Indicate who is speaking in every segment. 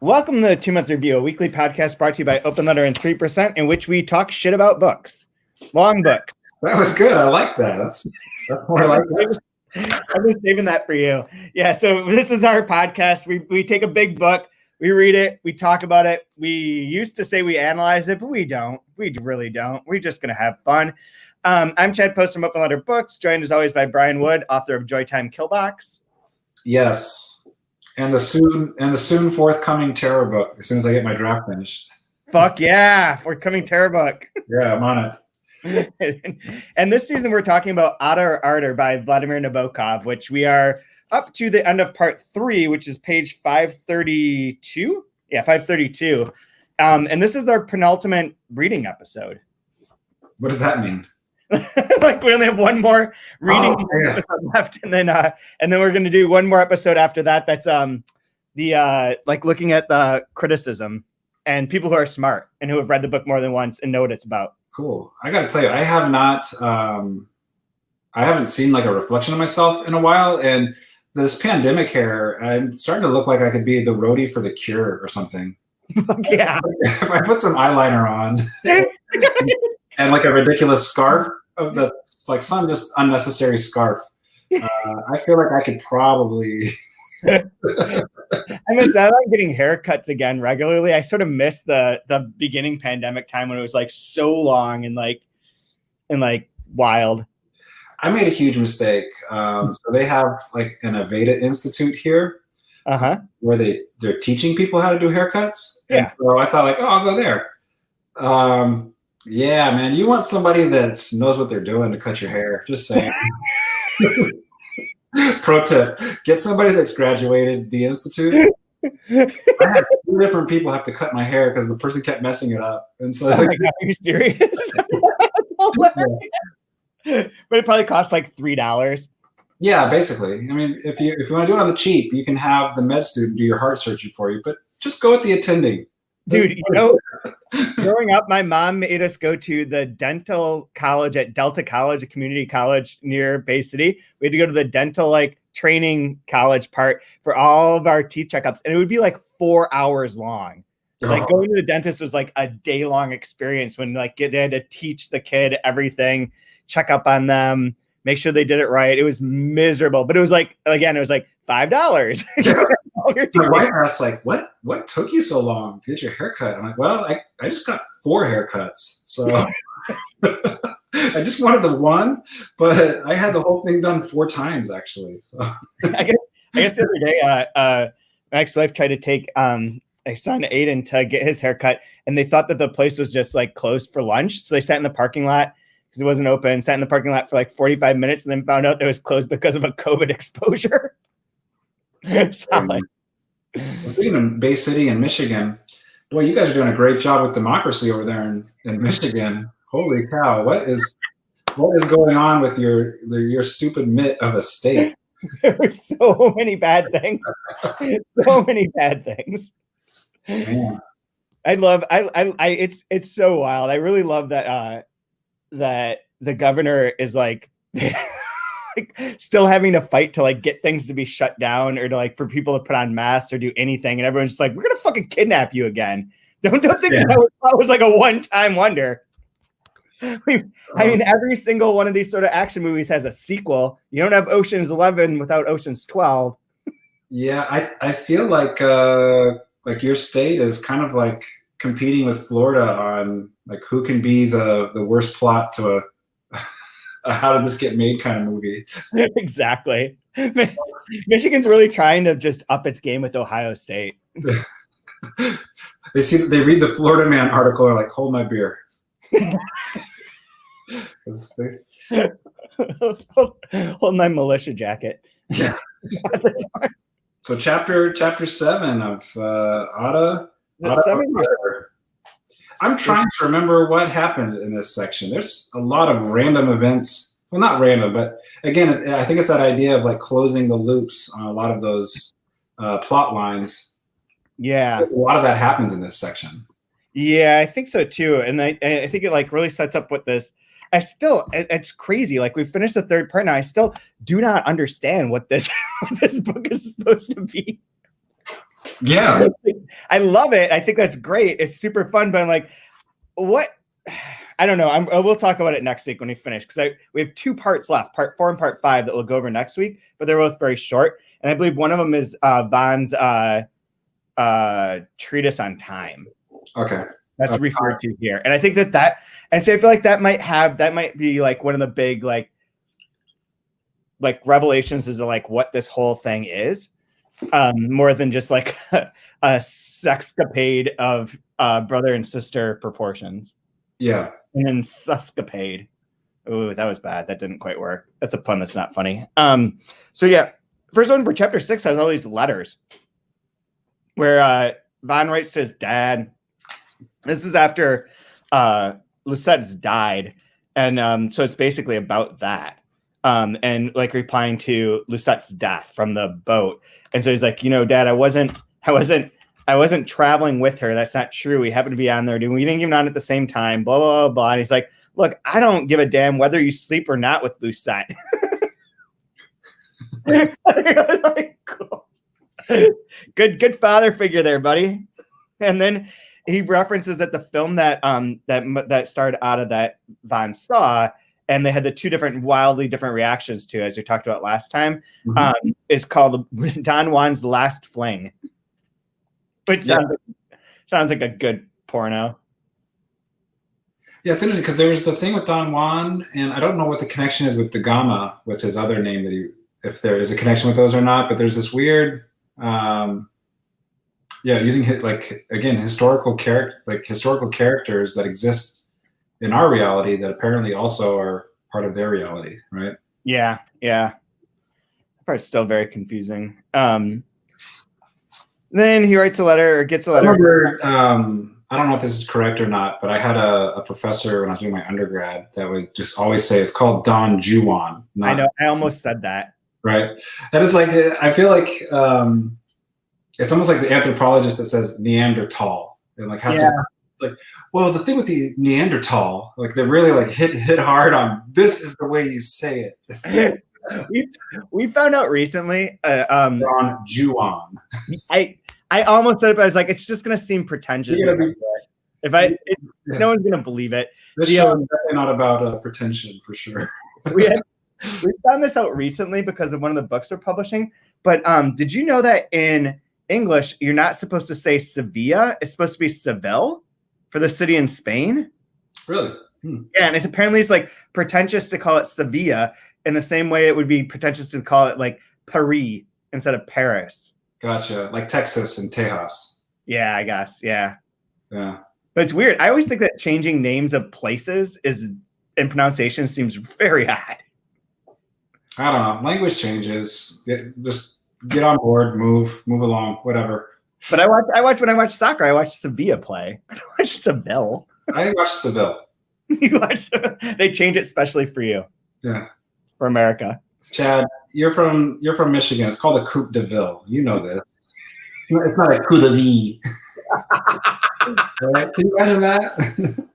Speaker 1: Welcome to the 2-Month Review, a weekly podcast brought to you by Open Letter and 3%, in which we talk shit about books. Long books.
Speaker 2: That was good. I like that. That's more like that.
Speaker 1: I've been saving that for you. Yeah, so this is our podcast. We take a big book, we read it, we talk about it. We used to say we analyze it, but we don't. We really don't. We're just going to have fun. I'm Chad Post from Open Letter Books, joined as always by Brian Wood, author of Joytime Killbox.
Speaker 2: Yes. And the soon forthcoming terror book as soon as I get my draft finished.
Speaker 1: Fuck yeah, forthcoming terror book.
Speaker 2: Yeah, I'm on it.
Speaker 1: And this season we're talking about ARDOR by Vladimir Nabokov, which we are up to the end of part 3, which is page 532. Yeah, 532. And this is our penultimate reading episode.
Speaker 2: What does that mean?
Speaker 1: Like we only have one more reading left, and then we're going to do one more episode after that. That's like looking at the criticism and people who are smart and who have read the book more than once and know what it's about.
Speaker 2: Cool. I got to tell you, I have not. I haven't seen like a reflection of myself in a while, and this pandemic hair, I'm starting to look like I could be the roadie for The Cure or something.
Speaker 1: Yeah.
Speaker 2: If I put some eyeliner on and like a ridiculous scarf that's like some just unnecessary scarf, I feel like I could probably. I
Speaker 1: miss that. I'm getting haircuts again regularly. I sort of miss the beginning pandemic time when it was like so long and like wild.
Speaker 2: I made a huge mistake. So they have like an Aveda Institute here, where they're teaching people how to do haircuts.
Speaker 1: Yeah.
Speaker 2: And so I thought like, oh, I'll go there. Yeah, man, you want somebody that knows what they're doing to cut your hair. Just saying. Pro tip: get somebody that's graduated the institute. I had 2 different people have to cut my hair because the person kept messing it up, and so.
Speaker 1: Oh my God, are you serious? But it probably costs like $3.
Speaker 2: Yeah, basically. I mean, if you want to do it on the cheap, you can have the med student do your heart surgery for you, but just go with the attending.
Speaker 1: Dude, you know, growing up, my mom made us go to the dental college at Delta College, a community college near Bay City. We had to go to the dental like training college part for all of our teeth checkups, and it would be like 4 hours long. Like going to the dentist was like a day-long experience when like they had to teach the kid everything, check up on them, make sure they did it right. It was miserable, but it was like, again, it was like $5.
Speaker 2: My wife asked like, what took you so long to get your haircut? I'm like, well, I just got 4 haircuts. So I just wanted the one, but I had the whole thing done 4 times actually. So
Speaker 1: I guess the other day, my ex-wife tried to take my son Aiden to get his haircut, and they thought that the place was just like closed for lunch. So they sat in the parking lot because it wasn't open, sat in the parking lot for like 45 minutes, and then found out it was closed because of a COVID exposure.
Speaker 2: Speaking of Bay City in Michigan, boy, you guys are doing a great job with democracy over there in Michigan. Holy cow! What is going on with your stupid mitt of a state?
Speaker 1: There were so many bad things. So many bad things.
Speaker 2: Man.
Speaker 1: It's so wild. I really love that that the governor is like still having to fight to like get things to be shut down or to like for people to put on masks or do anything, and everyone's just like, we're gonna fucking kidnap you again. Don't think that was like a one-time wonder. I mean, every single one of these sort of action movies has a sequel. You don't have Ocean's 11 without Ocean's 12.
Speaker 2: Yeah, I feel like your state is kind of like competing with Florida on like who can be the worst plot to a how did this get made kind of movie.
Speaker 1: Exactly. Michigan's really trying to just up its game with Ohio State.
Speaker 2: They read the Florida Man article and are like, hold my beer.
Speaker 1: Hold my militia jacket.
Speaker 2: Yeah. So chapter 7 of ARDOR. I'm trying to remember what happened in this section. There's a lot of random events. Well, not random, but again, I think it's that idea of like closing the loops on a lot of those plot lines.
Speaker 1: Yeah.
Speaker 2: A lot of that happens in this section.
Speaker 1: Yeah, I think so too. And I think it like really sets up what this. It's crazy. Like we finished the 3rd part now. I still do not understand what this book is supposed to be.
Speaker 2: Yeah.
Speaker 1: I love it. I think that's great. It's super fun, but I'm like, what? I don't know. We'll talk about it next week when we finish, because we have 2 parts left, part 4 and part 5, that we'll go over next week, but they're both very short. And I believe one of them is Vaughn's treatise on time.
Speaker 2: Okay.
Speaker 1: That's referred to here. And I think that and so I feel like that might be like one of the big like revelations is like what this whole thing is, more than just like a sexcapade of brother and sister proportions.
Speaker 2: Yeah.
Speaker 1: And then suscapade. Oh, that was bad. That didn't quite work. That's a pun that's not funny. So yeah, first one for chapter 6 has all these letters where Vaughn writes to his dad. This is after Lucette's died, and so it's basically about that, and like replying to Lucette's death from the boat. And so he's like, Dad, I wasn't traveling with her. That's not true. We happened to be on there. We didn't get on at the same time. Blah blah blah blah. And he's like, look, I don't give a damn whether you sleep or not with Lucette. Like, cool. Good father figure there, buddy. And then he references that the film that started out of that Vaughn saw, and they had the 2 wildly different reactions to, as we talked about last time, is called Don Juan's Last Fling, which sounds like a good porno.
Speaker 2: Yeah, it's interesting because there was the thing with Don Juan, and I don't know what the connection is with the Gama, with his other name, if there is a connection with those or not, but there's this weird, using historical characters that exist in our reality that apparently also are part of their reality, right?
Speaker 1: Yeah. That part's still very confusing. Then he writes a letter, or gets a letter.
Speaker 2: I remember, I don't know if this is correct or not, but I had a professor when I was doing my undergrad that would just always say it's called Don Juan.
Speaker 1: I know. I almost said that.
Speaker 2: Right. And it's like, I feel like it's almost like the anthropologist that says Neanderthal and like has to like, well, the thing with the Neanderthal, like they really like hit hard on this is the way you say it.
Speaker 1: we found out recently.
Speaker 2: Don Juan.
Speaker 1: I almost said it, but I was like, it's just gonna seem pretentious. No one's gonna believe it.
Speaker 2: This show is definitely not about pretension for sure.
Speaker 1: we found this out recently because of one of the books they're publishing. But did you know that in English, you're not supposed to say Sevilla? It's supposed to be Seville for the city in Spain.
Speaker 2: Really?
Speaker 1: Yeah, and it's like pretentious to call it Sevilla in the same way it would be pretentious to call it like Paris instead of Paris.
Speaker 2: Gotcha. Like Texas and Tejas.
Speaker 1: Yeah, I guess. Yeah.
Speaker 2: Yeah.
Speaker 1: But it's weird. I always think that changing names of places in pronunciation seems very odd.
Speaker 2: I don't know. Language changes. Just get on board, move along, whatever.
Speaker 1: But when I watch soccer, I watch Sevilla play. I don't watch Seville.
Speaker 2: I watch Seville.
Speaker 1: They change it specially for you.
Speaker 2: Yeah.
Speaker 1: For America.
Speaker 2: Chad, you're from Michigan. It's called a Coupe de Ville. You know this. It's not a Coup de Vie. Right? Can you imagine that?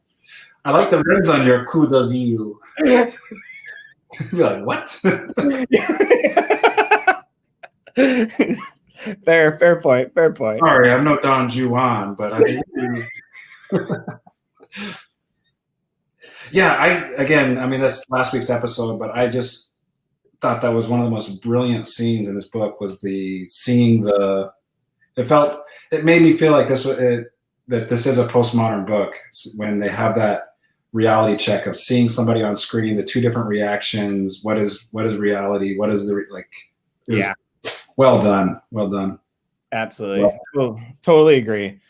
Speaker 2: I like the rims on your Coup de Ville. You're like, what?
Speaker 1: Fair point.
Speaker 2: Sorry, I'm no Don Juan, but I mean, that's last week's episode, but I just thought that was one of the most brilliant scenes in this book was it made me feel like that this is a postmodern book when they have that reality check of seeing somebody on screen, the 2 different reactions. What is reality? What is well done.
Speaker 1: Absolutely. Well, totally agree.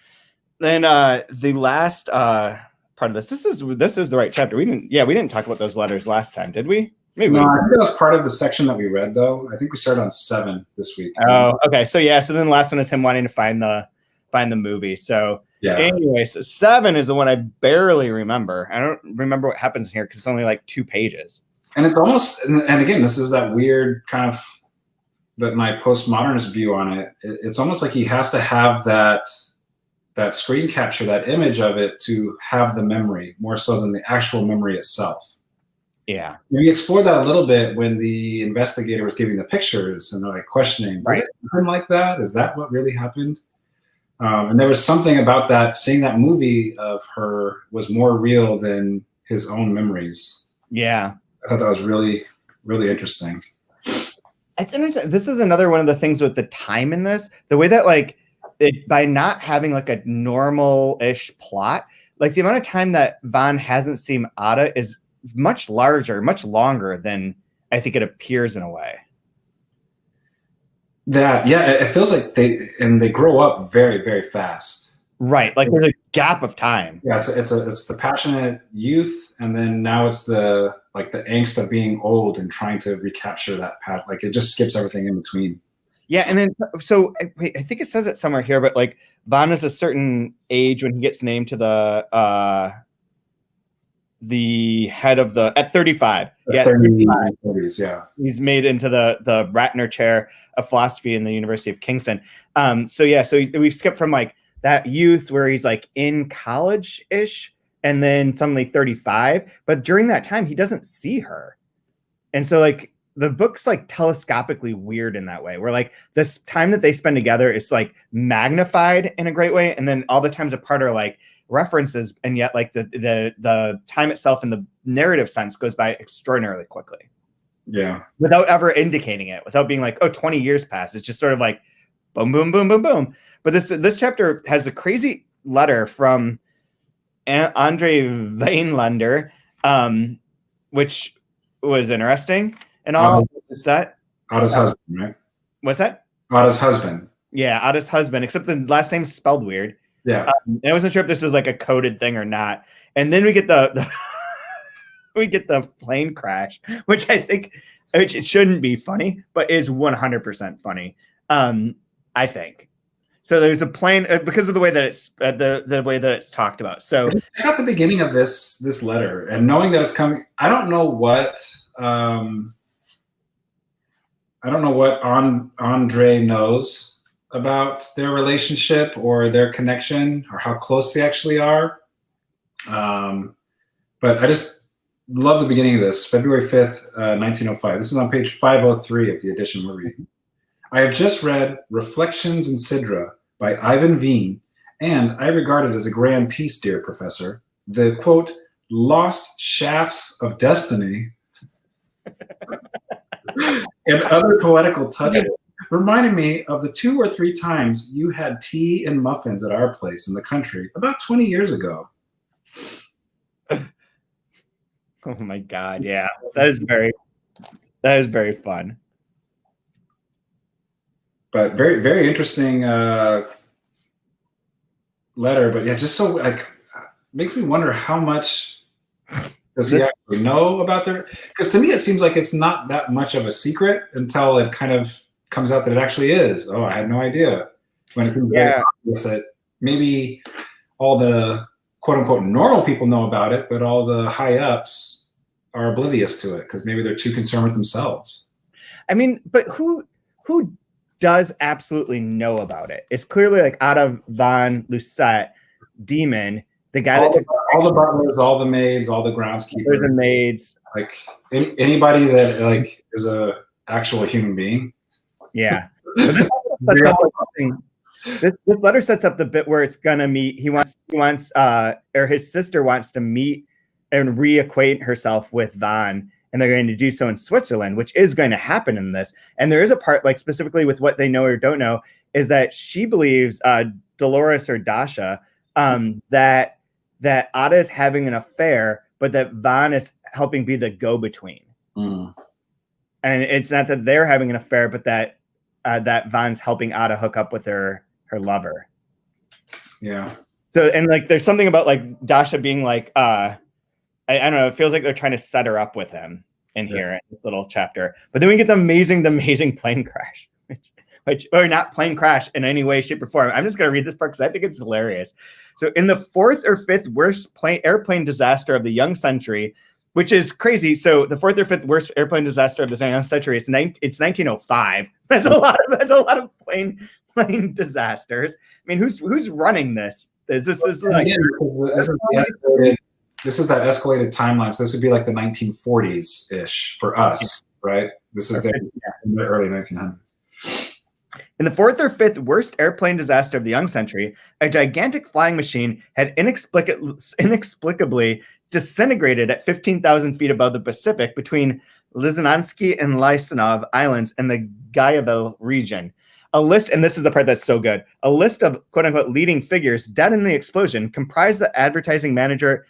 Speaker 1: Then the last part of this is the right chapter. We didn't talk about those letters last time, did we? Maybe.
Speaker 2: No, I think that was part of the section that we read though. I think we started on 7 this week.
Speaker 1: Oh, okay. So so then the last one is him wanting to find the movie. So
Speaker 2: yeah.
Speaker 1: Anyway, so 7 is the one I barely remember. I don't remember what happens here because it's only like 2 pages.
Speaker 2: And it's almost, and again, this is that weird kind of my postmodernist view on it. It's almost like he has to have that screen capture, that image of it to have the memory more so than the actual memory itself.
Speaker 1: Yeah.
Speaker 2: We explored that a little bit when the investigator was giving the pictures and they're like questioning, did it happen like that? Is that what really happened? And there was something about that, seeing that movie of her was more real than his own memories.
Speaker 1: Yeah.
Speaker 2: I thought that was really, really interesting.
Speaker 1: It's interesting. This is another one of the things with the time in this, the way that like it, by not having like a normal-ish plot, like the amount of time that Vaughn hasn't seen Ada is much larger, much longer than I think it appears in a way.
Speaker 2: That, yeah, it feels like they grow up very, very fast.
Speaker 1: Right. Like there's a gap of time.
Speaker 2: Yeah, it's the passionate youth, and then now it's the angst of being old and trying to recapture that path. Like it just skips everything in between.
Speaker 1: Yeah, and then so wait, I think it says it somewhere here, but like Vaughn is a certain age when he gets named to the head of the at 35.
Speaker 2: Yeah, 30s, yeah.
Speaker 1: He's made into the Ratner Chair of Philosophy in the University of Kingston. So we've skipped from like that youth where he's like in college-ish and then suddenly 35. But during that time, he doesn't see her. And so like the book's like telescopically weird in that way, where like this time that they spend together is like magnified in a great way. And then all the times apart are like references. And yet like the time itself in the narrative sense goes by extraordinarily quickly.
Speaker 2: Yeah.
Speaker 1: Without ever indicating it, without being like, oh, 20 years passed. It's just sort of like boom, boom, boom, boom, boom. But this chapter has a crazy letter from Andre Vinelander, which was interesting. And all is that
Speaker 2: Ada's husband, right?
Speaker 1: What's that?
Speaker 2: Ada's husband.
Speaker 1: Yeah, Ada's husband, except the last name's spelled weird.
Speaker 2: Yeah.
Speaker 1: And I wasn't sure if this was like a coded thing or not. And then we get the we get the plane crash, which it shouldn't be funny, but is 100% funny. I think. So there's a plane because of the way that it's the way that it's talked about. So
Speaker 2: at the beginning of this letter and knowing that it's coming, I don't know what Andre knows about their relationship or their connection or how close they actually are. But I just love the beginning of this, February 5th, 1905. This is on page 503 of the edition we're reading. I have just read Reflections in Sidra by Ivan Veen, and I regard it as a grand piece, dear professor. The, quote, lost shafts of destiny and other poetical touches reminded me of the 2 or 3 times you had tea and muffins at our place in the country about 20 years ago.
Speaker 1: Oh my God, yeah. That is very fun.
Speaker 2: But very, very interesting letter. But yeah, just so like makes me wonder how much does he actually know about their? Because to me, it seems like it's not that much of a secret until it kind of comes out that it actually is. Oh, I had no idea. When it's very obvious that maybe all the quote unquote normal people know about it, but all the high ups are oblivious to it because maybe they're too concerned with themselves.
Speaker 1: I mean, but who does absolutely know about it? It's clearly like Ada von Lucette, Demon, the guy
Speaker 2: all
Speaker 1: that took
Speaker 2: all the butlers, all the maids, all the groundskeepers,
Speaker 1: the maids,
Speaker 2: like anybody that like is a actual human being.
Speaker 1: Yeah. This letter sets up the bit where it's gonna meet. He wants, or his sister wants to meet and reacquaint herself with Vaughn, and they're going to do so in Switzerland, which is going to happen in this. And there is a part, like specifically with what they know or don't know, is that she believes Dolores or Dasha that Ada is having an affair, but that Vaughn is helping be the go-between. And it's not that they're having an affair, but that Vaughn's helping Ada hook up with her lover.
Speaker 2: Yeah.
Speaker 1: So, and like, there's something about like Dasha being like, I don't know, it feels like they're trying to set her up with him in here in this little chapter. But then we get the amazing plane crash, or not plane crash in any way, shape, or form. I'm just going to read this part because I think it's hilarious. So in the 4th or 5th worst airplane disaster of the young century, which is crazy. So the 4th or 5th worst airplane disaster of the young century, it's 1905. That's a lot of plane disasters. I mean, who's running this? This is that
Speaker 2: escalated timeline. So this would be like the 1940s ish for us, right? This is in the early 1900s.
Speaker 1: In the fourth or fifth worst airplane disaster of the young century, a gigantic flying machine had inexplicably disintegrated at 15,000 feet above the Pacific between Lizanansky and Lysanov Islands in the Guyaville region. A list, and this is the part that's so good, a list of quote-unquote leading figures dead in the explosion comprised the advertising manager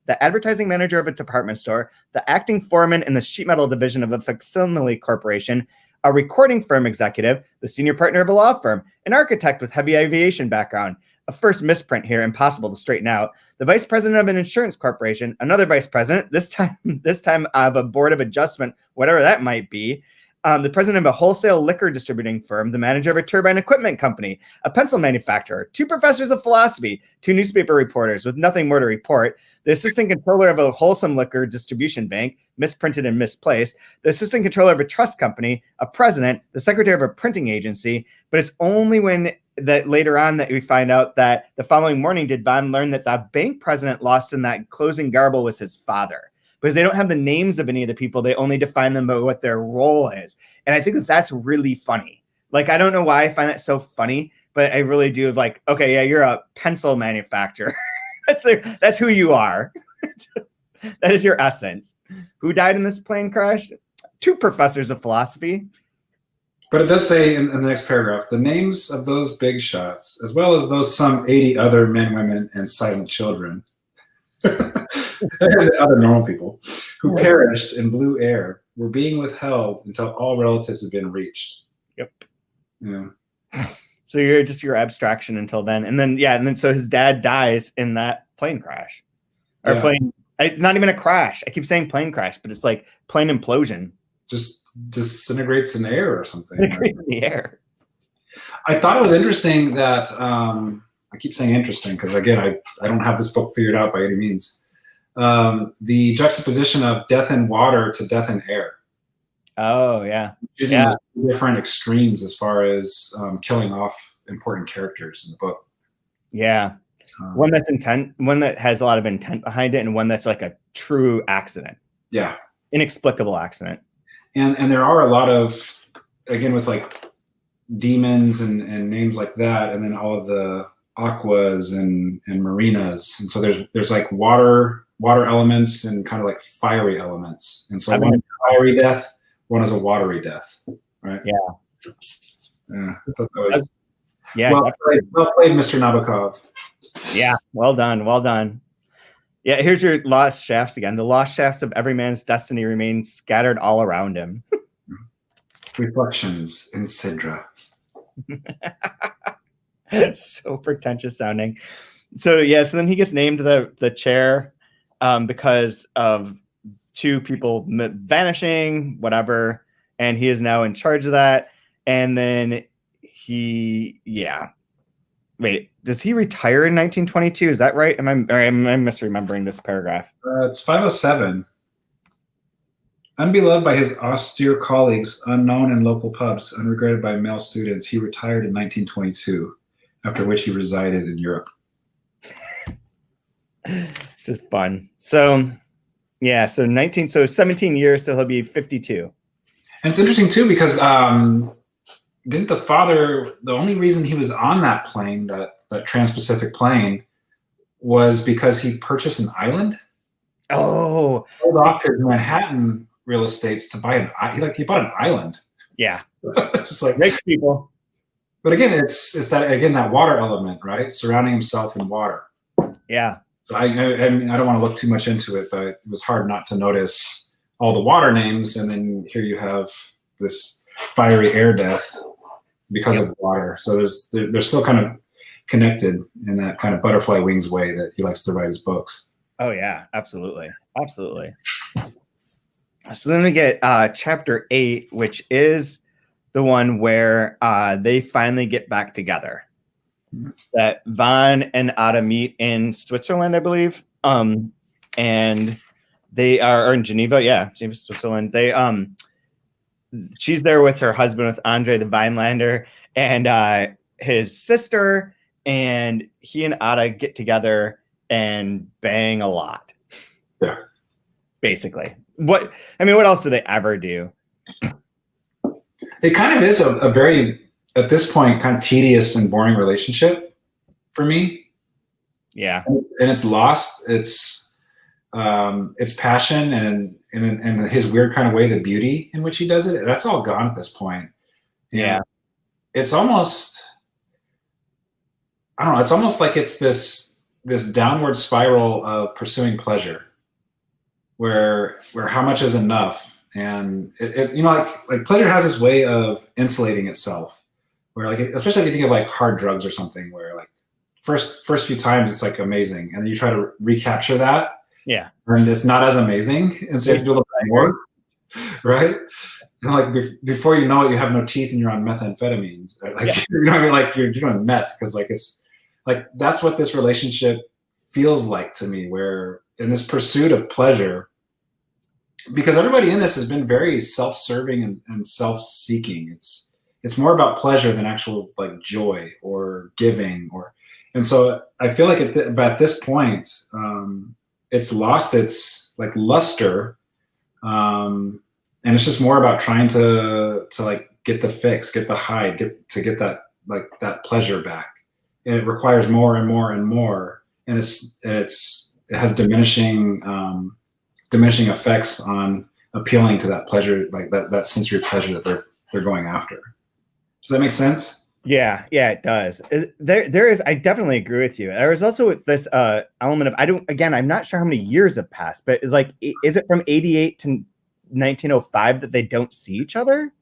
Speaker 1: of a department store, the acting foreman in the sheet metal division of a facsimile corporation, a recording firm executive, the senior partner of a law firm, an architect with heavy aviation background, a first misprint here, impossible to straighten out, the vice president of an insurance corporation, another vice president, this time of a board of adjustment, whatever that might be, the president of a wholesale liquor distributing firm, the manager of a turbine equipment company, a pencil manufacturer, 2 professors of philosophy, 2 newspaper reporters with nothing more to report, the assistant controller of a wholesome liquor distribution bank, misprinted and misplaced, the assistant controller of a trust company, a president, the secretary of a printing agency. But it's only when that later on that we find out that the following morning did Von learn that the bank president lost in that closing garble was his father. Because they don't have the names of any of the people. They only define them by what their role is. And I think that that's really funny. Like, I don't know why I find that so funny, but I really do. Like, okay, yeah, you're a pencil manufacturer. That's who you are. That is your essence. Who died in this plane crash? 2 professors of philosophy.
Speaker 2: But it does say in the next paragraph, the names of those big shots, as well as those some 80 other men, women, and silent children, and other normal people who perished in blue air were being withheld until all relatives had been reached.
Speaker 1: Yep.
Speaker 2: Yeah.
Speaker 1: So you're just your abstraction until then. And then so his dad dies in that plane crash. Or plane, it's not even a crash. I keep saying plane crash, but it's like plane implosion.
Speaker 2: Just disintegrates in air or something. Right?
Speaker 1: In the air.
Speaker 2: I thought it was interesting that I keep saying interesting because, again, I don't have this book figured out by any means. The juxtaposition of death in water to death in air.
Speaker 1: Oh, yeah.
Speaker 2: Using different extremes as far as killing off important characters in the book.
Speaker 1: Yeah. One that's intent, one that has a lot of intent behind it, and one that's like a true accident.
Speaker 2: Yeah.
Speaker 1: Inexplicable accident.
Speaker 2: And there are a lot of, again, with like demons and names like that, and then all of the aquas and marinas, and so there's like water elements and kind of like fiery elements, and so one is a fiery death, one is a watery death, right?
Speaker 1: Yeah.
Speaker 2: I thought that was well played, Mr. Nabokov.
Speaker 1: Yeah, well done. Yeah, here's your lost shafts again. The lost shafts of every man's destiny remain scattered all around him.
Speaker 2: Reflections in Sidra.
Speaker 1: So pretentious sounding. So then he gets named the chair because of 2 people vanishing, whatever, and he is now in charge of that. And then wait, does he retire in 1922? Is that right? Am I misremembering this paragraph?
Speaker 2: It's 507. Unbeloved by his austere colleagues, unknown in local pubs, unregretted by male students, he retired in 1922, after which he resided in Europe.
Speaker 1: Just fun. So 17 years, so he'll be 52.
Speaker 2: And it's interesting too because didn't the father, the only reason he was on that plane, that Trans-Pacific plane, was because he purchased an island?
Speaker 1: Oh.
Speaker 2: Sold off his Manhattan real estates to buy he bought an island.
Speaker 1: Yeah.
Speaker 2: Just like
Speaker 1: rich people.
Speaker 2: But again, it's that water element, right? Surrounding himself in water.
Speaker 1: Yeah.
Speaker 2: So I mean, I don't want to look too much into it, but it was hard not to notice all the water names, and then here you have this fiery air death because of water. So they're still kind of connected in that kind of butterfly wings way that he likes to write his books.
Speaker 1: Oh yeah, absolutely. So then we get chapter 8, which is the one where they finally get back together. That Von and Ada meet in Switzerland, I believe. And they are in Geneva. Yeah, Geneva, Switzerland. She's there with her husband, with Andre the Vinelander, and his sister, and he and Ada get together and bang a lot.
Speaker 2: Yeah.
Speaker 1: Basically. What else do they ever do?
Speaker 2: It kind of is a very at this point, kind of tedious and boring relationship for me.
Speaker 1: Yeah.
Speaker 2: And it's lost its passion and his weird kind of way, the beauty in which he does it. That's all gone at this point.
Speaker 1: Yeah.
Speaker 2: And it's almost, I don't know, it's almost like it's this downward spiral of pursuing pleasure where how much is enough. And it you know, like pleasure has this way of insulating itself where, like, especially if you think of like hard drugs or something, where like first few times it's like amazing, and then you try to recapture that,
Speaker 1: Yeah.
Speaker 2: and it's not as amazing, and so you have to do a little bit more, right? And like before you know it, you have no teeth and you're on methamphetamines, right? Like, yeah. You know what I mean? Like you're doing meth, because like it's like that's what this relationship feels like to me, where in this pursuit of pleasure, because everybody in this has been very self-serving and self-seeking. It's more about pleasure than actual like joy or giving, and so I feel like at this point, it's lost its like luster, and it's just more about trying to like get the fix, get the high, get that like that pleasure back, and it requires more and more and more, and it has diminishing effects on appealing to that pleasure, like that sensory pleasure that they're going after. Does that make sense?
Speaker 1: Yeah, it does. There is, I definitely agree with you. There is also this element of, I'm not sure how many years have passed, but it's like, is it from 88 to 1905 that they don't see each other?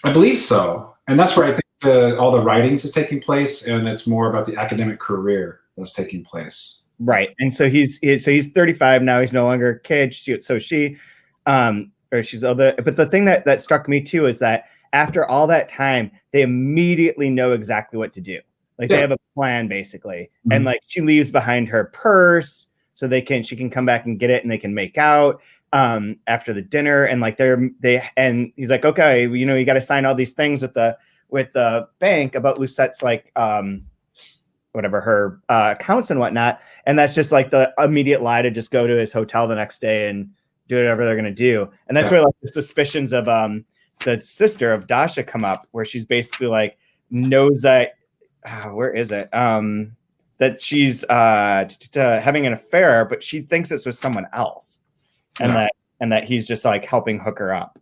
Speaker 2: I believe so. And that's where I think all the writings is taking place, and it's more about the academic career that's taking place.
Speaker 1: Right. And so he's 35 now. He's no longer a kid. She's older. But the thing that struck me too is that after all that time, they immediately know exactly what to do. Like, they have a plan basically. Mm-hmm. And like, she leaves behind her purse so she can come back and get it, and they can make out after the dinner. And like and he's like, okay, you know, you got to sign all these things with the bank about Lucette's like whatever her accounts and whatnot. And that's just like the immediate lie to just go to his hotel the next day and do whatever they're gonna do. And that's where like the suspicions of the sister of Dasha come up, where she's basically like knows that where is it that she's having an affair, but she thinks it's with someone else, and that he's just like helping hook her up.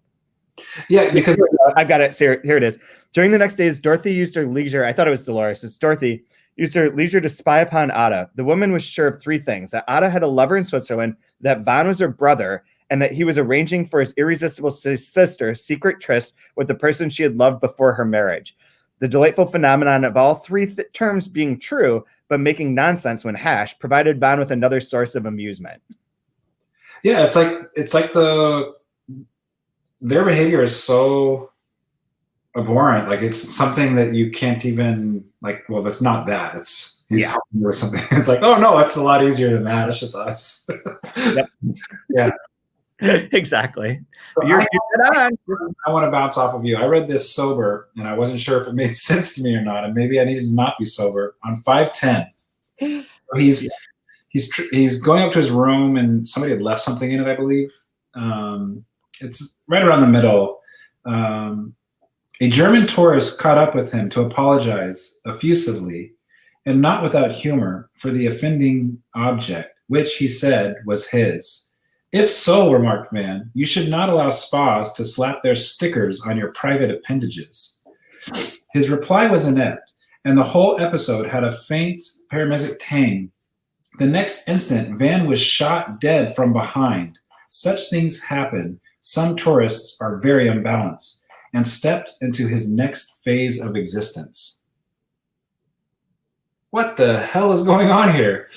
Speaker 1: Yeah, because I've got it. Here it is. During the next days, Dorothy used her leisure. I thought it was Dolores. It's Dorothy used her leisure to spy upon Ada. The woman was sure of three things: that Ada had a lover in Switzerland, that Van was her brother, and that he was arranging for his irresistible sister secret tryst with the person she had loved before her marriage. The delightful phenomenon of all three terms being true, but making nonsense when hashed, provided Van with another source of amusement. Yeah, it's like their behavior is so abhorrent. Like, it's something that you can't even like. Well, that's not that. He's helping with something. It's like, oh no, it's a lot easier than that. It's just us. Yep. Yeah. Exactly. So I want to bounce off of you. I read this sober, and I wasn't sure if it made sense to me or not, and maybe I needed to not be sober. On 5:10, he's going up to his room, and somebody had left something in it, I believe. It's right around the middle. A German tourist caught up with him to apologize effusively, and not without humor, for the offending object, which he said was his. If so, remarked Van, you should not allow spas to slap their stickers on your private appendages. His reply was inept, and the whole episode had a faint paramesic tang. The next instant, Van was shot dead from behind. Such things happen. Some tourists are very unbalanced, and stepped into his next phase of existence. What the hell is going on here?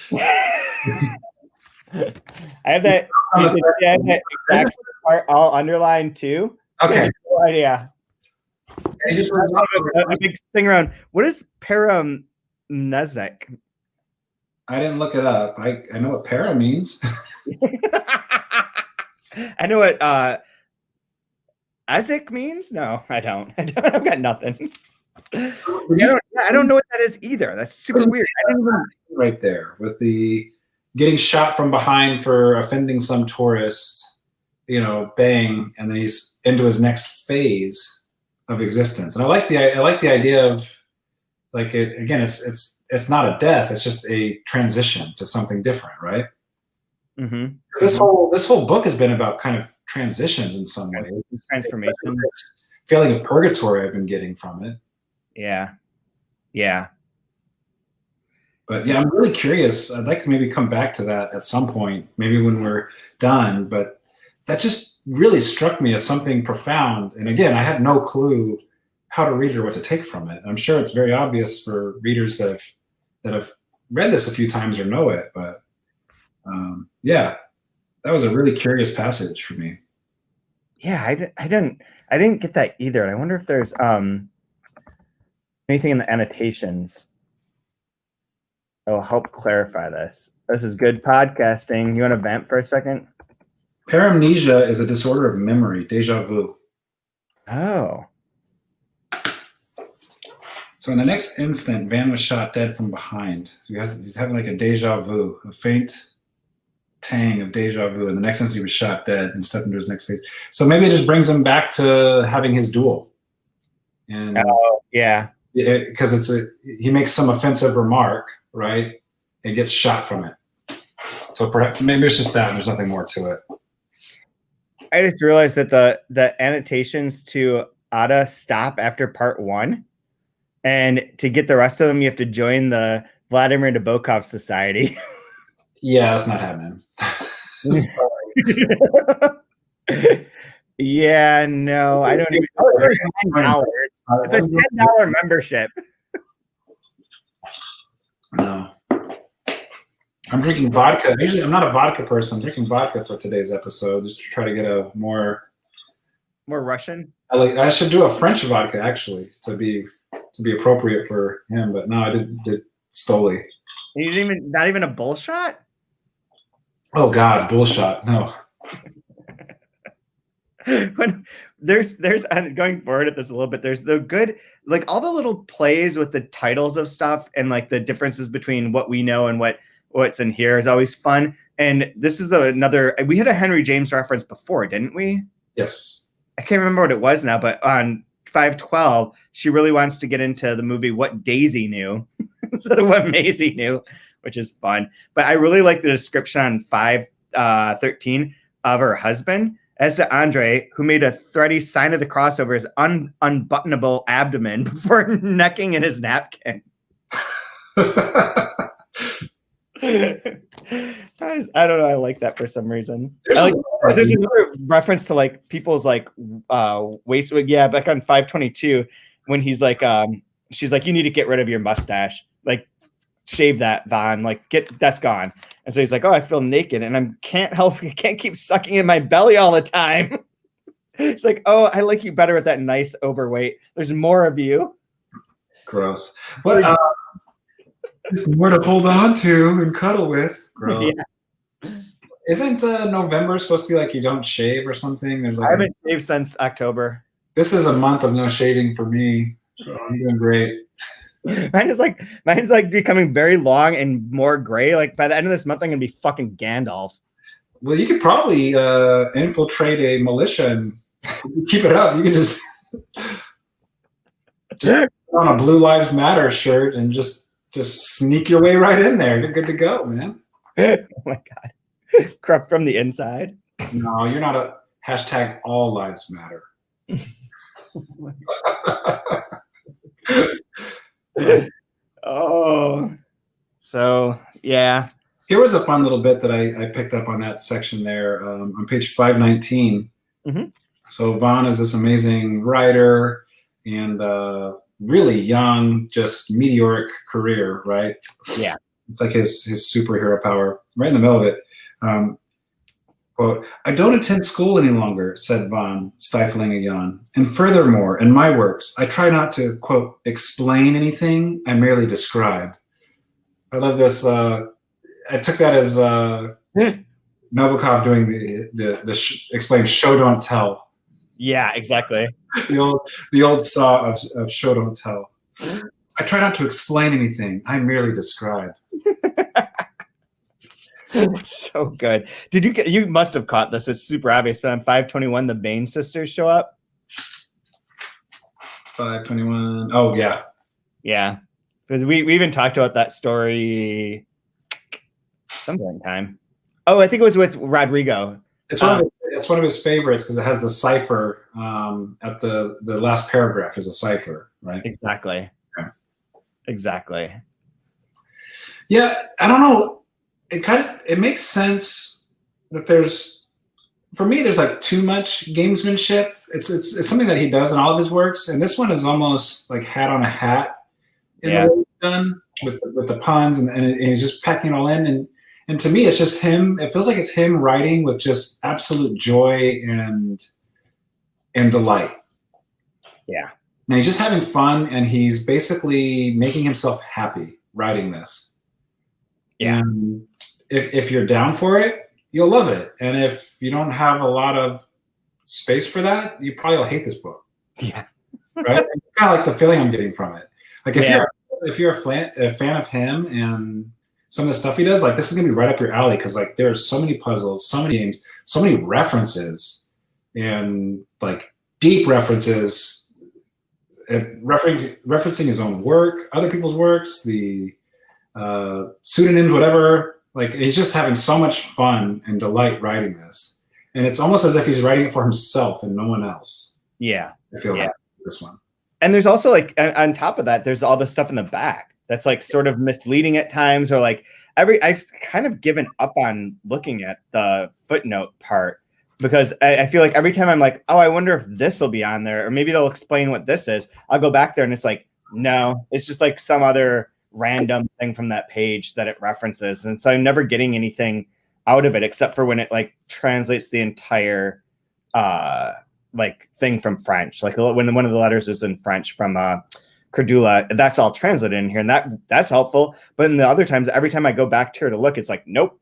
Speaker 1: I have that exact part all underlined too. Okay. No idea. And just a big thing around. What is paramesic?
Speaker 2: I didn't look it up. I know what para means.
Speaker 1: I know what Isaac means. No, I don't. I've got nothing. I don't know what that is either. That's super weird. I didn't even... Right there with the getting shot from behind for offending some tourist, bang, and then he's into his next phase.
Speaker 2: of existence. And I like the idea of like it again. It's not a death. It's just a transition to something different, right?
Speaker 1: Mm-hmm.
Speaker 2: This whole book has been about kind of transitions in some way.
Speaker 1: Transformation.
Speaker 2: Feeling of purgatory I've been getting from it.
Speaker 1: Yeah. Yeah.
Speaker 2: But yeah, I'm really curious. I'd like to maybe come back to that at some point, maybe when we're done. But that just really struck me as something profound. And again, I had no clue how to read it or what to take from it. I'm sure it's very obvious for readers that have read this a few times or know it. But yeah, that was a really curious passage for me.
Speaker 1: Yeah, I didn't get that either. And I wonder if there's anything in the annotations that will help clarify this. This is good podcasting. You want to vamp for a second?
Speaker 2: Paramnesia is a disorder of memory, déjà vu.
Speaker 1: Oh.
Speaker 2: So in the next instant, Van was shot dead from behind. So he's having like a déjà vu, a faint tang of déjà vu. And the next instant he was shot dead and stepped into his next phase. So maybe it just brings him back to having his duel. And
Speaker 1: yeah.
Speaker 2: Because he makes some offensive remark, right? And gets shot from it. So perhaps maybe it's just that and there's nothing more to it.
Speaker 1: I just realized that the annotations to ADA stop after part 1. And to get the rest of them, you have to join the Vladimir Nabokov Society.
Speaker 2: Yeah, that's not happening.
Speaker 1: Yeah, no, I don't even. Oh, $10. It's a $10 membership.
Speaker 2: No. I'm drinking vodka. Usually, I'm not a vodka person. I'm drinking vodka for today's episode just to try to get a more
Speaker 1: Russian.
Speaker 2: I should do a French vodka actually to be appropriate for him, but no, I did Stoli.
Speaker 1: You didn't not even a bull shot?
Speaker 2: Oh God, bull shot. No.
Speaker 1: When there's going forward at this a little bit, there's the good, like all the little plays with the titles of stuff and like the differences between what we know and what's in here is always fun. And this is we had a Henry James reference before, didn't we?
Speaker 2: Yes.
Speaker 1: I can't remember what it was now, but on 512, she really wants to get into the movie What Daisy Knew instead of What Maisie Knew, which is fun. But I really like the description on 513 of her husband as to Andre, who made a thready sign of the cross over his unbuttonable abdomen before necking in his napkin. I don't know. I like that for some reason. There's another reference to like people's like waist wig. Yeah, back on 522 when he's like, she's like, you need to get rid of your mustache. Like, shave that, Von. Like, that's gone. And so he's like, oh, I feel naked and I can't keep sucking in my belly all the time. It's like, oh, I like you better with that nice overweight. There's more of you.
Speaker 2: Gross. What? There's more to hold on to and cuddle with. Gross. Yeah. Isn't November supposed to be like you don't shave or something? There's like
Speaker 1: I haven't shaved since October.
Speaker 2: This is a month of no shaving for me. So I'm doing great.
Speaker 1: Mine is like becoming very long and more gray. Like by the end of this month, I'm gonna be fucking Gandalf.
Speaker 2: Well, you could probably infiltrate a militia and keep it up. You could just put on a Blue Lives Matter shirt and just sneak your way right in there. You're good to go, man.
Speaker 1: Oh my God. Corrupt from the inside.
Speaker 2: No, you're not a hashtag all lives matter.
Speaker 1: Oh, so yeah.
Speaker 2: Here was a fun little bit that I picked up on that section there on page 519. Mm-hmm. So Vaughn is this amazing writer and really young, just meteoric career, right?
Speaker 1: Yeah.
Speaker 2: It's like his superhero power right in the middle of it. Quote, I don't attend school any longer, said Vaughn, stifling a yawn. And furthermore, in my works, I try not to, quote, explain anything, I merely describe. I love this. I took that as Nabokov doing the explain show, don't tell.
Speaker 1: Yeah, exactly.
Speaker 2: The old saw of show, don't tell. I try not to explain anything, I merely describe.
Speaker 1: So good. Did you must have caught this? It's super obvious, but on 521, the Bain sisters show up.
Speaker 2: 521. Oh yeah.
Speaker 1: Yeah. Because we even talked about that story sometime time. Oh, I think it was with Rodrigo.
Speaker 2: It's one of his favorites because it has the cipher at the last paragraph is a cipher, right?
Speaker 1: Exactly.
Speaker 2: Yeah.
Speaker 1: Exactly.
Speaker 2: Yeah, I don't know. It makes sense that for me there's like too much gamesmanship. It's something that he does in all of his works, and this one is almost like hat on a hat in the way it's done with the puns and he's just packing it all in. And to me, it's just him. It feels like it's him writing with just absolute joy and delight.
Speaker 1: Yeah.
Speaker 2: And he's just having fun, and he's basically making himself happy writing this.
Speaker 1: Yeah.
Speaker 2: And if you're down for it, you'll love it. And if you don't have a lot of space for that, you probably will hate this book.
Speaker 1: Yeah.
Speaker 2: Right? It's kind of like the feeling I'm getting from it. Like if you're a fan of him and some of the stuff he does, like this is gonna be right up your alley because like there's so many puzzles, so many games, so many references, and like deep references, referencing his own work, other people's works, the pseudonyms, whatever. Like he's just having so much fun and delight writing this, and it's almost as if he's writing it for himself and no one else.
Speaker 1: Yeah,
Speaker 2: I feel like this one.
Speaker 1: And there's also like on top of that, there's all the stuff in the back that's like sort of misleading at times, or like I've kind of given up on looking at the footnote part because I feel like every time I'm like, oh, I wonder if this will be on there, or maybe they'll explain what this is. I'll go back there and it's like, no, it's just like some other random thing from that page that it references. And so I'm never getting anything out of it except for when it like translates the entire like thing from French. Like when one of the letters is in French from Credula, that's all translated in here, and that's helpful. But in the other times, every time I go back to her to look, it's like, nope.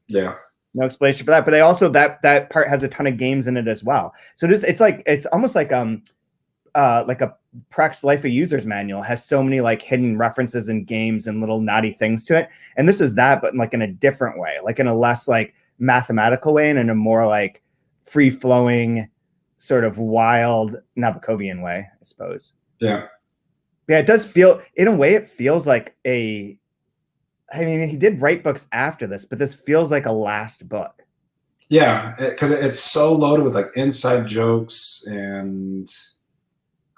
Speaker 2: Yeah.
Speaker 1: No explanation for that. But I also that part has a ton of games in it as well. So it's almost like a Prex Life of Users manual has so many like hidden references and games and little naughty things to it. And this is that, but like in a different way, like in a less like mathematical way and in a more like free flowing, sort of wild Nabokovian way, I suppose.
Speaker 2: Yeah.
Speaker 1: Yeah, it does feel, in a way, it feels like I mean, he did write books after this, but this feels like a last book.
Speaker 2: Yeah, because it's so loaded with like inside jokes and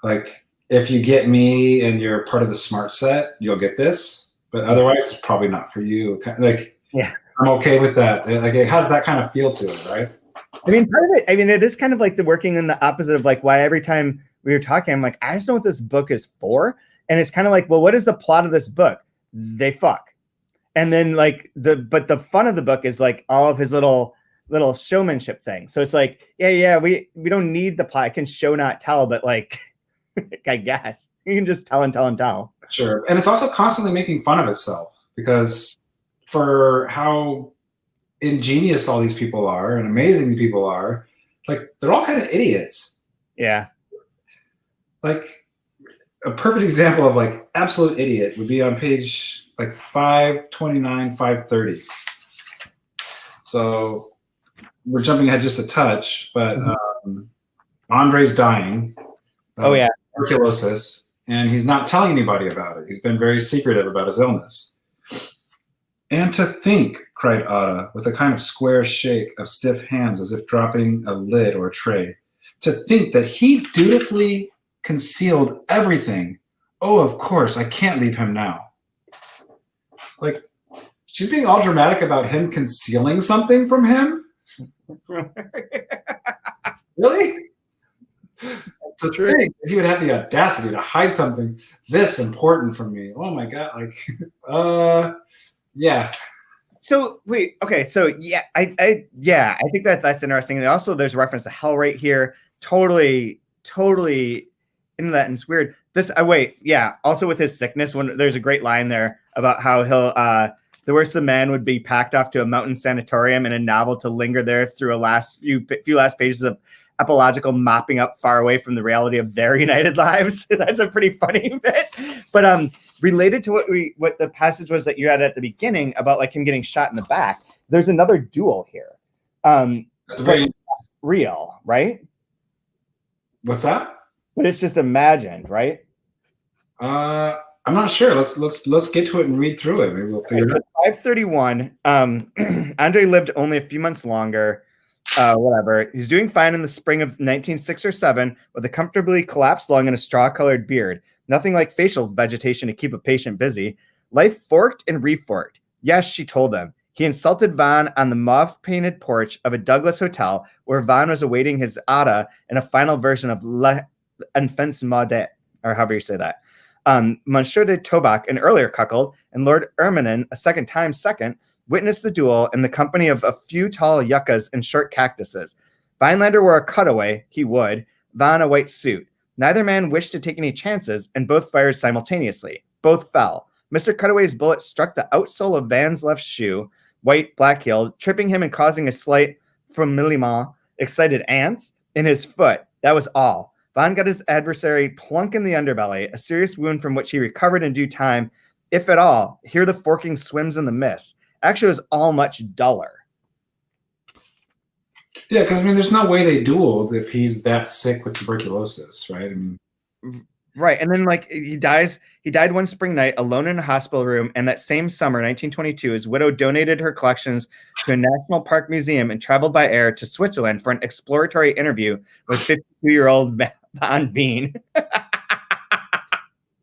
Speaker 2: like if you get me and you're part of the smart set, you'll get this. But otherwise, it's probably not for you. Like,
Speaker 1: yeah,
Speaker 2: I'm okay with that. Like, it has that kind of feel to it, right?
Speaker 1: I mean, part of it, I mean, it is kind of like the working in the opposite of like why every time we were talking, I'm like, I just know what this book is for. And it's kind of like, well, what is the plot of this book? They fuck. And then like but the fun of the book is like all of his little showmanship thing. So it's like, yeah, we don't need the plot. I can show, not tell, but like, I guess you can just tell and tell and tell.
Speaker 2: Sure. And it's also constantly making fun of itself because for how ingenious all these people are and amazing people are, like they're all kind of idiots.
Speaker 1: Yeah.
Speaker 2: Like a perfect example of like absolute idiot would be on page like 529, 530. So we're jumping ahead just a touch, but Andre's dying.
Speaker 1: Oh yeah.
Speaker 2: Tuberculosis, and he's not telling anybody about it. He's been very secretive about his illness. And to think, cried Ada, with a kind of square shake of stiff hands as if dropping a lid or a tray, to think that he dutifully concealed everything. Oh, of course, I can't leave him now. Like, she's being all dramatic about him concealing something from him? Really? To think he would have the audacity to hide something this important from me. Oh my God. Like, yeah.
Speaker 1: So wait, okay. So yeah, I think that's interesting. And also there's a reference to hell right here. Totally into that. And it's weird. Also with his sickness, when there's a great line there about how he'll, the worst of the man would be packed off to a mountain sanatorium in a novel to linger there through a few last pages of apological mopping up far away from the reality of their united lives. That's a pretty funny bit. But related to what the passage was that you had at the beginning about like him getting shot in the back, there's another duel here.
Speaker 2: That's very
Speaker 1: real, right?
Speaker 2: What's that?
Speaker 1: but it's just imagined, right?
Speaker 2: I'm not sure. Let's get to it and read through it. Maybe we'll figure it out.
Speaker 1: 531. Andre lived only a few months longer. Whatever. He's doing fine in the spring of 1906 or 7 with a comfortably collapsed lung and a straw-colored beard. Nothing like facial vegetation to keep a patient busy. Life forked and reforked. Yes, she told them. He insulted Von on the mauve-painted porch of a Douglas hotel where Von was awaiting his Ada in a final version of L'Enfance Maudite, or however you say that. Monsieur de Tobac, an earlier cuckold, and Lord Erminen, a second, witnessed the duel in the company of a few tall yuccas and short cactuses. Vinelander wore a cutaway, he would, Von a white suit. Neither man wished to take any chances, and both fired simultaneously. Both fell. Mr. Cutaway's bullet struck the outsole of Van's left shoe, white, black-heeled, tripping him and causing a slight fourmillement, excited ants, in his foot. That was all. Von got his adversary plunk in the underbelly, a serious wound from which he recovered in due time, if at all. Here the forking swims in the mist. Actually, it was all much duller.
Speaker 2: Yeah, because I mean, there's no way they dueled if he's that sick with tuberculosis, right? I mean,
Speaker 1: right, and then like he died one spring night alone in a hospital room, and that same summer, 1922, his widow donated her collections to a national park museum and traveled by air to Switzerland for an exploratory interview with 52-year-old Von Bean.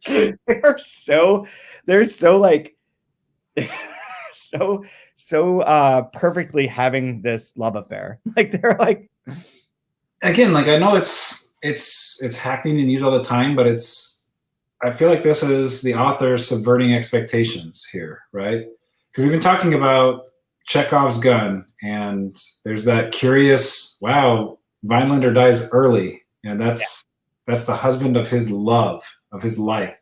Speaker 1: they're so like so perfectly having this love affair. Like they're like,
Speaker 2: again, like I know it's happening and used all the time, but I feel like this is the author subverting expectations here, right? Because we've been talking about Chekhov's gun, and there's that curious, wow, Vinelander dies early, and that's the husband of his love, of his life.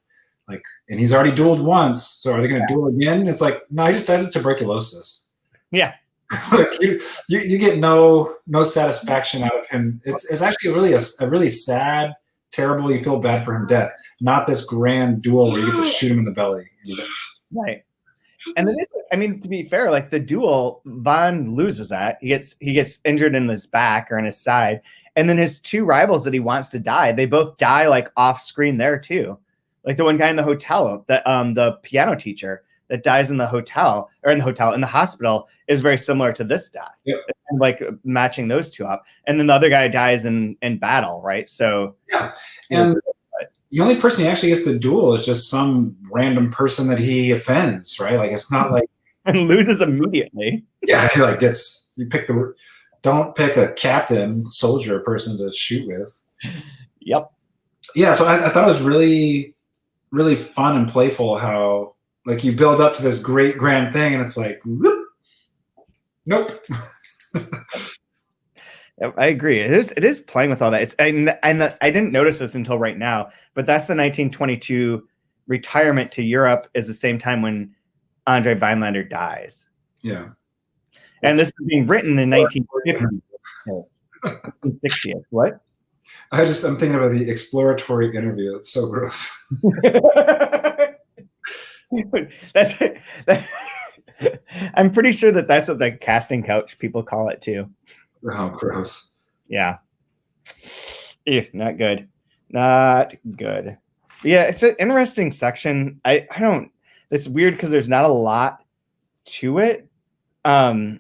Speaker 2: Like, and he's already dueled once, so are they going to duel again? It's like, no, he just dies of tuberculosis.
Speaker 1: Yeah.
Speaker 2: Like you get no satisfaction out of him. It's actually a really sad, terrible, you feel bad for him death. Not this grand duel where you get to shoot him in the belly.
Speaker 1: Right. And then I mean, to be fair, like the duel, Von loses at. He gets injured in his back or in his side. And then his two rivals that he wants to die, they both die like off screen there too. Like the one guy in the hotel, the piano teacher that dies in the hotel or in the hospital is very similar to this death.
Speaker 2: Yep.
Speaker 1: And like matching those two up. And then the other guy dies in battle, right? So
Speaker 2: yeah. And the only person he actually gets to duel is just some random person that he offends, right? Like it's not like
Speaker 1: and loses immediately.
Speaker 2: Yeah, he like don't pick a captain, soldier person to shoot with.
Speaker 1: Yep.
Speaker 2: Yeah, so I thought it was really, really fun and playful how like you build up to this great grand thing and it's like, whoop, nope.
Speaker 1: I agree. It is playing with all that. And I didn't notice this until right now, but that's the 1922 retirement to Europe is the same time when Andre Vinelander dies.
Speaker 2: Yeah.
Speaker 1: And this is being written in 1950. 1960th. What?
Speaker 2: I'm thinking about the exploratory interview. It's so gross.
Speaker 1: I'm pretty sure that's what the casting couch people call it too.
Speaker 2: Oh, gross.
Speaker 1: Yeah. Ew, not good. Not good. Yeah, it's an interesting section. It's weird because there's not a lot to it.
Speaker 2: Again,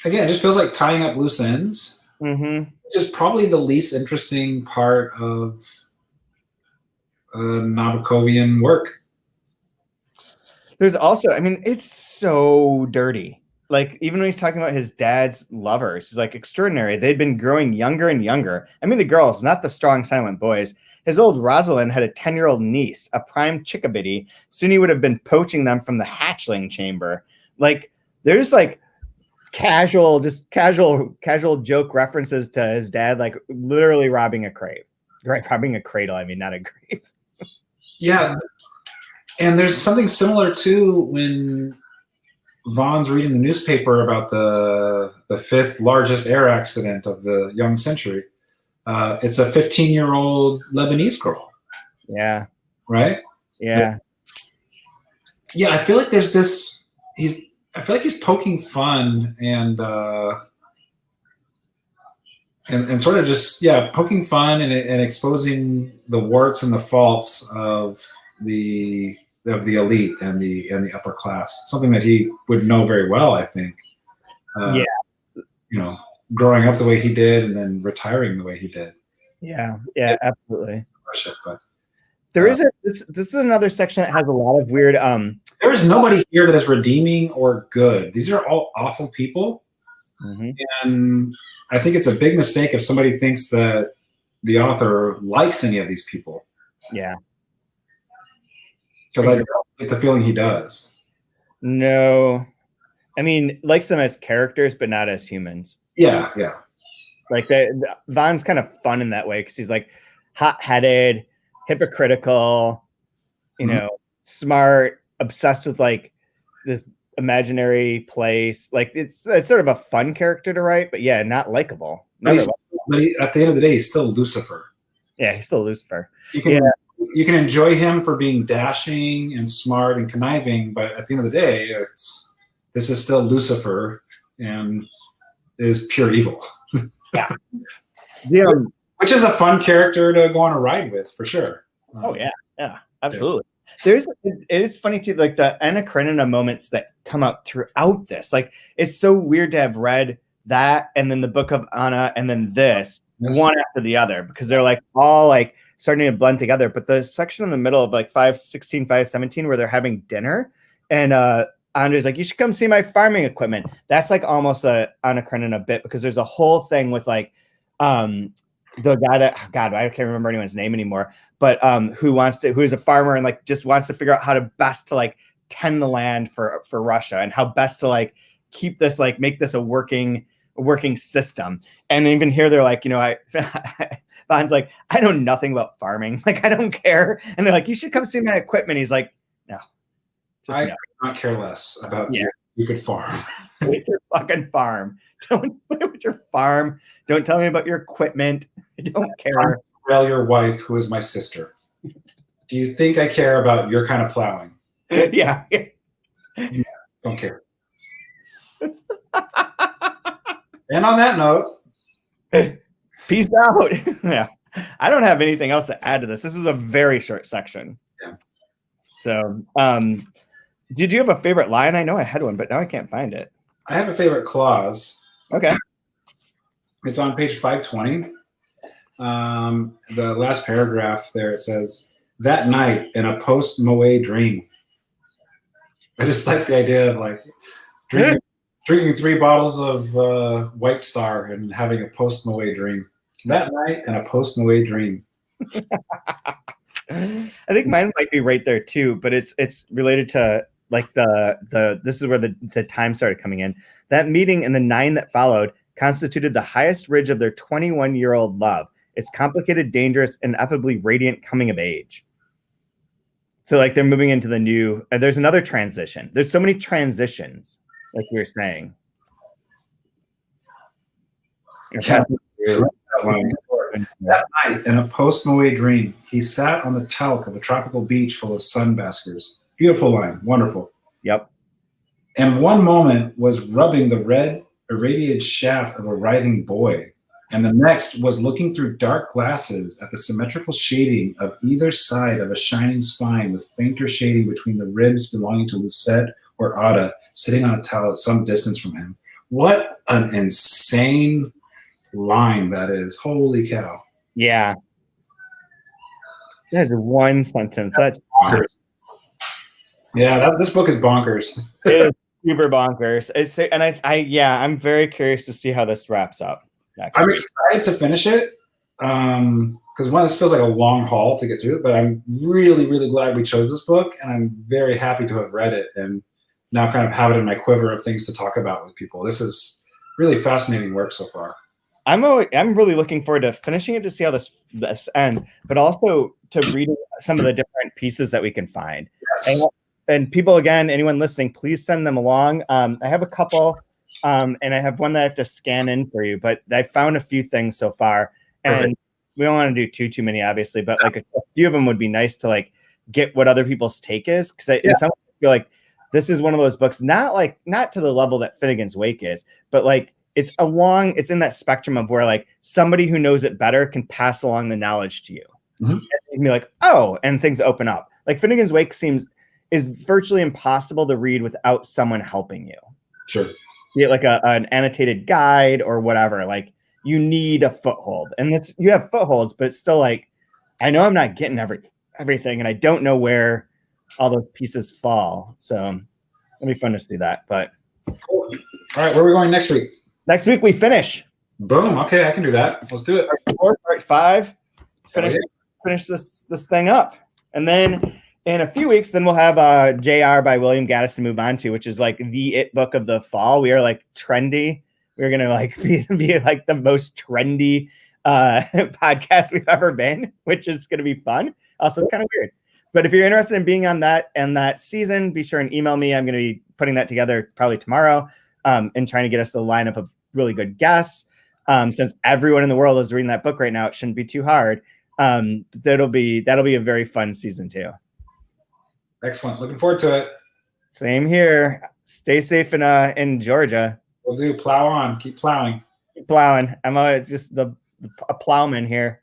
Speaker 2: it just feels like tying up loose ends.
Speaker 1: Mm-hmm.
Speaker 2: Which is probably the least interesting part of Nabokovian work.
Speaker 1: There's also, I mean, it's so dirty. Like, even when he's talking about his dad's lovers, he's like, extraordinary. They'd been growing younger and younger. I mean, the girls, not the strong, silent boys. His old Rosalind had a 10-year-old niece, a prime chickabiddy. Soon he would have been poaching them from the hatchling chamber. Like, there's like casual joke references to his dad, like literally robbing a crate. Right, robbing a cradle, I mean, not a grave.
Speaker 2: Yeah. And there's something similar too when Vaughn's reading the newspaper about the fifth largest air accident of the young century. It's a 15-year-old Lebanese girl.
Speaker 1: Yeah.
Speaker 2: Right?
Speaker 1: Yeah.
Speaker 2: Yeah, I feel like there's this I feel like he's poking fun and and sort of just poking fun and exposing the warts and the faults of the elite and the upper class. Something that he would know very well, I think. Growing up the way he did and then retiring the way he did.
Speaker 1: Yeah, absolutely.
Speaker 2: But
Speaker 1: there is this is another section that has a lot of weird.
Speaker 2: There is nobody here that is redeeming or good. These are all awful people. Mm-hmm. And I think it's a big mistake if somebody thinks that the author likes any of these people.
Speaker 1: Yeah.
Speaker 2: Because I don't get the feeling he does.
Speaker 1: No. I mean, likes them as characters, but not as humans.
Speaker 2: Yeah.
Speaker 1: Like Vaughn's kind of fun in that way because he's like hot-headed, hypocritical, smart, obsessed with like this imaginary place. Like it's sort of a fun character to write, but not likable.
Speaker 2: But at the end of the day, he's still Lucifer.
Speaker 1: Yeah, he's still Lucifer.
Speaker 2: You can enjoy him for being dashing and smart and conniving, but at the end of the day, this is still Lucifer and is pure evil.
Speaker 1: Yeah.
Speaker 2: Which is a fun character to go on a ride with, for sure.
Speaker 1: Yeah, absolutely. It is funny too, like the Anna Karenina moments that come up throughout this. Like it's so weird to have read that and then the Book of Anna and then this one after the other because they're like all like starting to blend together. But the section in the middle of like 5:16, 5:17 where they're having dinner and Andre's like, you should come see my farming equipment. That's like almost a Anna Karenina bit because there's a whole thing with like the guy that I can't remember anyone's name anymore, but who is a farmer and like just wants to figure out how to best to like tend the land for Russia and how best to like keep this like make this a working system. And even here they're like, Vaughn's like, I know nothing about farming, like I don't care. And they're like, you should come see my equipment. He's like, no.
Speaker 2: I don't care less about your stupid farm.
Speaker 1: With your fucking farm. Don't play with your farm. Don't tell me about your equipment. I don't care.
Speaker 2: Well, your wife, who is my sister. Do you think I care about your kind of plowing?
Speaker 1: Yeah.
Speaker 2: Don't care. And on that note,
Speaker 1: peace out. Yeah. I don't have anything else to add to this. This is a very short section.
Speaker 2: Yeah.
Speaker 1: So, did you have a favorite line? I know I had one, but now I can't find it.
Speaker 2: I have a favorite clause.
Speaker 1: Okay.
Speaker 2: It's on page 520. The last paragraph there, it says, that night in a post-Moe dream. I just like the idea of like drinking 3 bottles of White Star and having a post-Moe dream. That night in a post-Moe dream.
Speaker 1: I think mine might be right there too, but it's related to like this is where the time started coming in. That meeting and the 9 that followed constituted the highest ridge of their 21-year-old love. It's complicated, dangerous, ineffably radiant coming of age. So like they're moving into the new, there's another transition. There's so many transitions, like you were saying.
Speaker 2: That night, in a post-Moe dream, he sat on the talc of a tropical beach full of sunbaskers. Beautiful line, wonderful.
Speaker 1: Yep.
Speaker 2: And one moment was rubbing the red, irradiated shaft of a writhing boy, and the next was looking through dark glasses at the symmetrical shading of either side of a shining spine with fainter shading between the ribs belonging to Lucette or Ada, sitting on a towel at some distance from him. What an insane line that is. Holy cow.
Speaker 1: Yeah. That's one sentence. That's
Speaker 2: bonkers. Yeah, this book is bonkers.
Speaker 1: It is super bonkers. I'm very curious to see how this wraps up.
Speaker 2: I'm excited to finish it because this feels like a long haul to get through it, but I'm really, really glad we chose this book, and I'm very happy to have read it and now kind of have it in my quiver of things to talk about with people. This is really fascinating work so far.
Speaker 1: I'm really looking forward to finishing it to see how this ends, but also to reading some of the different pieces that we can find.
Speaker 2: Yes.
Speaker 1: And people, again, anyone listening, please send them along. I have a couple, and I have one that I have to scan in for you, but I found a few things so far. And Perfect. We don't want to do too many, obviously, but like a few of them would be nice to like get what other people's take is. Because I feel like this is one of those books, not to the level that Finnegan's Wake is, but like it's in that spectrum of where like somebody who knows it better can pass along the knowledge to you.
Speaker 2: Mm-hmm.
Speaker 1: And be like, oh, and things open up. Like Finnegan's Wake is virtually impossible to read without someone helping you.
Speaker 2: Sure.
Speaker 1: Be it like an annotated guide or whatever. Like you need a foothold, and you have footholds, but it's still like, I know I'm not getting everything, and I don't know where all those pieces fall. So it'll be fun to see that. But
Speaker 2: cool. All right, where are we going next week?
Speaker 1: Next week we finish.
Speaker 2: Boom. Okay, I can do that. Let's do it.
Speaker 1: Part 5. Finish this thing up, and then in a few weeks, then we'll have JR by William Gaddis to move on to, which is like the it book of the fall. We are like trendy. We're gonna like be like the most trendy podcast we've ever been, which is gonna be fun. Also kind of weird. But if you're interested in being on that season, be sure and email me. I'm gonna be putting that together probably tomorrow, and trying to get us a lineup of really good guests. Since everyone in the world is reading that book right now, it shouldn't be too hard. That'll be a very fun season too.
Speaker 2: Excellent. Looking forward to it.
Speaker 1: Same here. Stay safe in Georgia.
Speaker 2: We'll do. Plow on. Keep plowing.
Speaker 1: Keep plowing. I'm always just a plowman here.